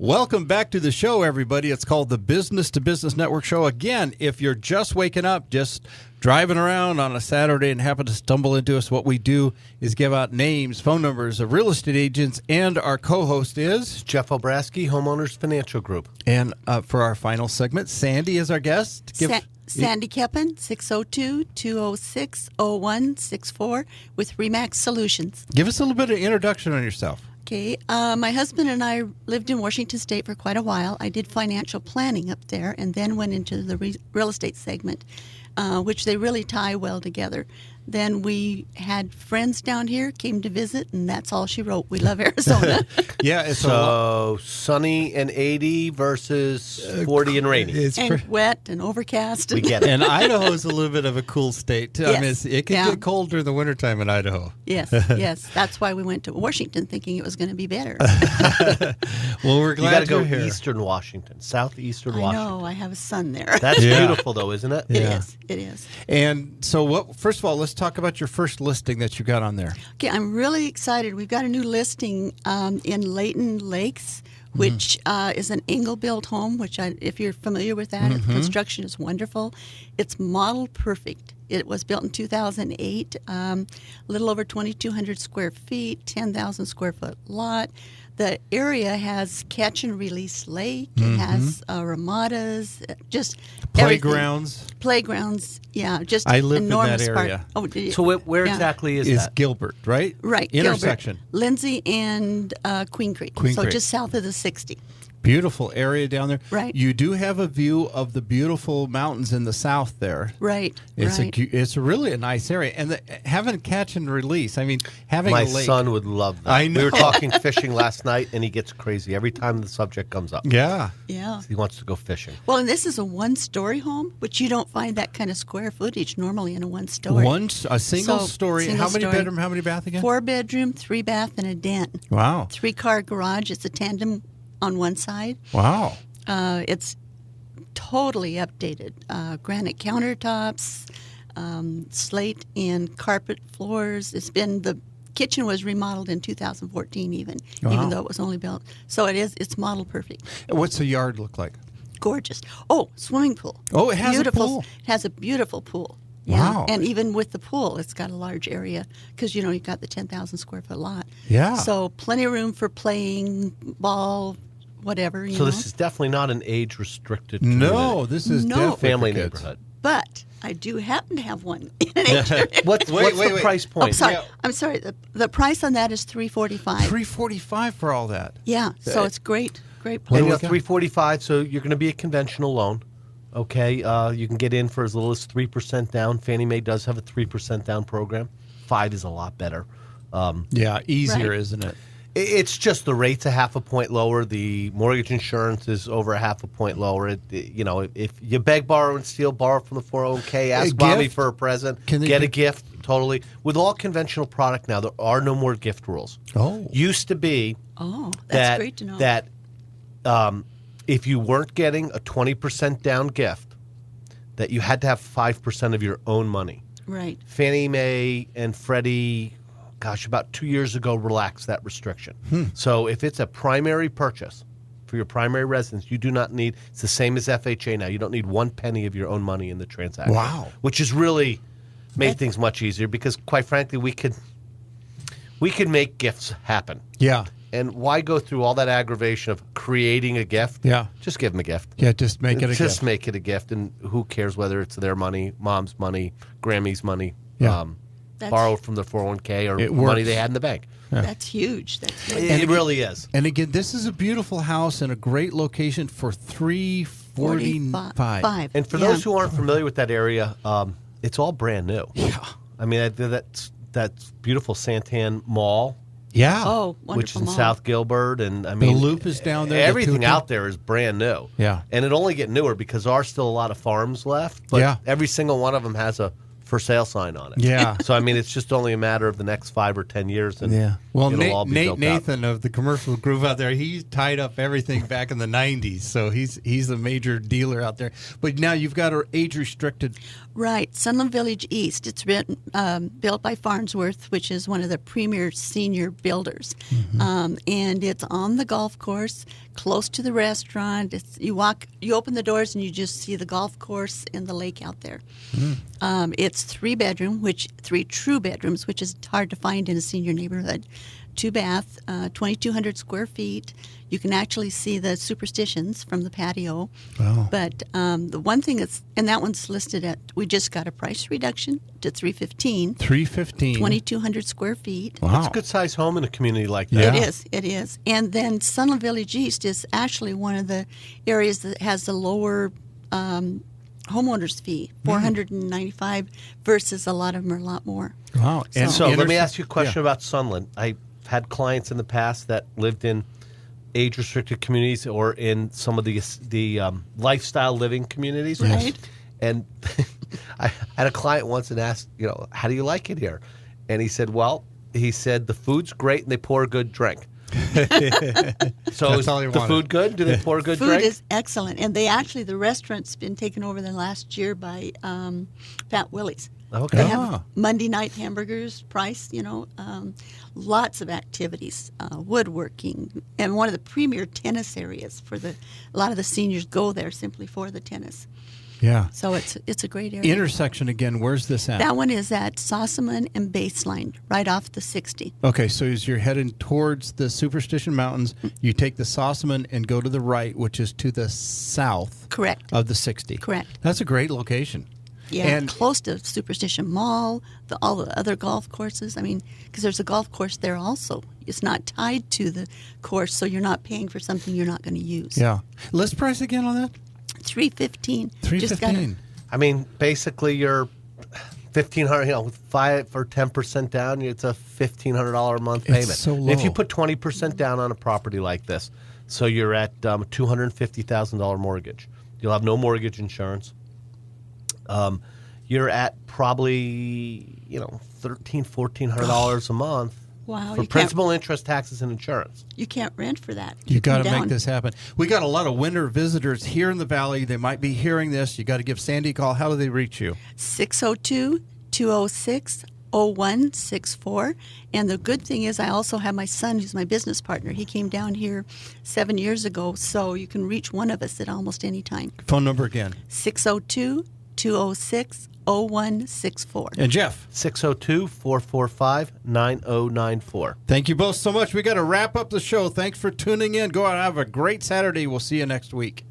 Welcome back to the show, everybody. It's called the Business to Business Network Show. Again, if you're just waking up, just driving around on a Saturday and happen to stumble into us, what we do is give out names, phone numbers of real estate agents, and our co-host is Jeff Obrasky, Homeowners Financial Group. And for our final segment, Sandy is our guest. Sandy Koeppen, 602-206-0164 with Remax Solutions. Give us a little bit of introduction on yourself. Okay, my husband and I lived in Washington State for quite a while. I did financial planning up there and then went into the real estate segment, which they really tie well together. Then we had friends down here, came to visit, and that's all she wrote. We love Arizona. Yeah, so sunny and 80 versus 40 and rainy. And wet and overcast. We get it. And Idaho is a little bit of a cool state, too. Yes. I mean, it can get cold during the wintertime in Idaho. Yes, yes. That's why we went to Washington thinking it was going to be better. Well, we're glad you you're got to go here. eastern Washington, southeastern I Washington. know. I have a son there. That's beautiful, though, isn't it? Yeah. It is. And so, first of all, let's talk about your first listing that you got on there. Okay, I'm really excited. We've got a new listing in Layton Lakes, which is an angle-built home, which if you're familiar with that, the construction is wonderful. It's model perfect. It was built in 2008, a little over 2,200 square feet, 10,000 square foot lot. The area has catch and release lake. It has ramadas, just Playgrounds. everything. Playgrounds, yeah, just I lived in that enormous area. Park. Oh, did you? So where exactly is that? Gilbert, right? Right, Intersection. Gilbert, Lindsay and Queen Creek. Queen so Creek. just south of the 60. Beautiful area down there. Right. You do have a view of the beautiful mountains in the south there. Right. It's really a nice area. And having catch and release, I mean, having My a lake. son would love that. I know. We were talking fishing last night, and he gets crazy every time the subject comes up. Yeah. Yeah. He wants to go fishing. Well, and this is a one-story home, which you don't find that kind of square footage normally in a one-story. A single story. Single How many story. bedroom, how many bath again? 4-bedroom, 3-bath, and a den. Wow. 3-car garage. It's a tandem on one side. Wow. It's totally updated. Granite countertops, slate and carpet floors. The kitchen was remodeled in 2014 even though it was only built. So it's model perfect. What's the yard look like? Gorgeous. Oh, swimming pool. Oh, it has beautiful, a pool. It has a beautiful pool. Wow. And even with the pool, it's got a large area because, you've got the 10,000 square foot lot. Yeah. So plenty of room for playing, ball, whatever, So this is definitely not an age-restricted community. No, this is definitely family for kids. neighborhood. But I do happen to have one. What's the price point? I'm sorry. I'm sorry. The price on that is $345. $345 for all that. Yeah. So it's great. Great And place. you got $345, so you're going to be a conventional loan. Okay, you can get in for as little as 3% down. Fannie Mae does have a 3% down program. 5 is a lot better. Yeah, easier, Right. isn't it? It's just the rate's a half a point lower. The mortgage insurance is over a half a point lower. If you beg, borrow, and steal, borrow from the 401k, ask mommy gift? for a present, Can they get do- a gift, totally. With all conventional product now, there are no more gift rules. Oh. Used to be Oh, that's great to know. that if you weren't getting a 20% down gift, that you had to have 5% of your own money. Right. Fannie Mae and Freddie, about 2 years ago, relaxed that restriction. So if it's a primary purchase for your primary residence, you do not need, it's the same as FHA now, you don't need 1 penny of your own money in the transaction. Wow. Which has really made things much easier because, quite frankly, we could make gifts happen. Yeah. And why go through all that aggravation of creating a gift? Yeah. Just give them a gift. Yeah, just make it a Just gift. make it a gift, and who cares whether it's their money, mom's money, Grammy's money, Yeah. borrowed from the 401k or It money works. they had in the bank. That's huge. That's huge. It really is. And again, this is a beautiful house in a great location for $345. 45. And for those who aren't familiar with that area, it's all brand new. Yeah. I mean, that's beautiful Santan Mall, Yeah. Oh, wonderful which is in mall. South Gilbert, and I mean, Loop is down there, the Everything Tutu. out there is brand new. Yeah. and it only get newer because there are still a lot of farms left. But Yeah. every single one of them has a for sale sign on it. Yeah. So I mean, it's just only a matter of the next 5 or 10 years, and Well, it'll all be Nate built out. Nathan of the commercial group out there, he tied up everything back in the 90s, so he's a major dealer out there. But now you've got an age-restricted. Right, Sunland Village East. It's been built by Farnsworth, which is one of the premier senior builders, and it's on the golf course, close to the restaurant. You open the doors, and you just see the golf course and the lake out there. It's 3 true bedrooms, which is hard to find in a senior neighborhood. 2 bath, 2,200 square feet. You can actually see the superstitions from the patio. Wow. But the one thing and that one's listed at, we just got a price reduction to $315. $315. 2,200 square feet. Wow. It's a good sized home in a community like that. Yeah. It is. And then Sunland Village East is actually one of the areas that has the lower homeowners fee, $495 versus a lot of them are a lot more. Wow. And so let me ask you a question about Sunland. I've had clients in the past that lived in age-restricted communities or in some of the lifestyle living communities. Right. And I had a client once and asked, how do you like it here? And he said, the food's great and they pour a good drink. So is the food good? Do they pour a good drink? Food is excellent. And the restaurant's been taken over the last year by Fat Willie's. Okay. They have Monday night hamburgers, price, lots of activities, woodworking, and one of the premier tennis areas a lot of the seniors go there simply for the tennis. Yeah. So it's a great area. Intersection again, where's this at? That one is at Sossaman and Baseline, right off the 60. Okay, so as you're heading towards the Superstition Mountains, you take the Sossaman and go to the right, which is to the south Correct. of the 60. Correct. That's a great location. Yeah, And close to Superstition Mall, all the other golf courses. I mean, because there's a golf course there also. It's not tied to the course, so you're not paying for something you're not going to use. yeah. List price again on that? $315. $315. I mean, basically, you're $1,500. With 5 or 10% down, it's a $1,500 a month payment. so And if you low. put 20% down on a property like this, so you're at $250,000 mortgage. You'll have no mortgage insurance. You're at probably $1,400 a month. Wow, For you principal, interest, taxes, and insurance. You can't rent for that. You got to Come make down. this happen. We got a lot of winter visitors here in the valley. They might be hearing this. You got to give Sandy a call. How do they reach you? 602-206-0164. And the good thing is I also have my son who's my business partner. He came down here 7 years ago, so you can reach one of us at almost any time. Phone number again. 602-206-0164. And Jeff. 602-445-9094. Thank you both so much. We got to wrap up the show. Thanks for tuning in. Go out and have a great Saturday. We'll see you next week.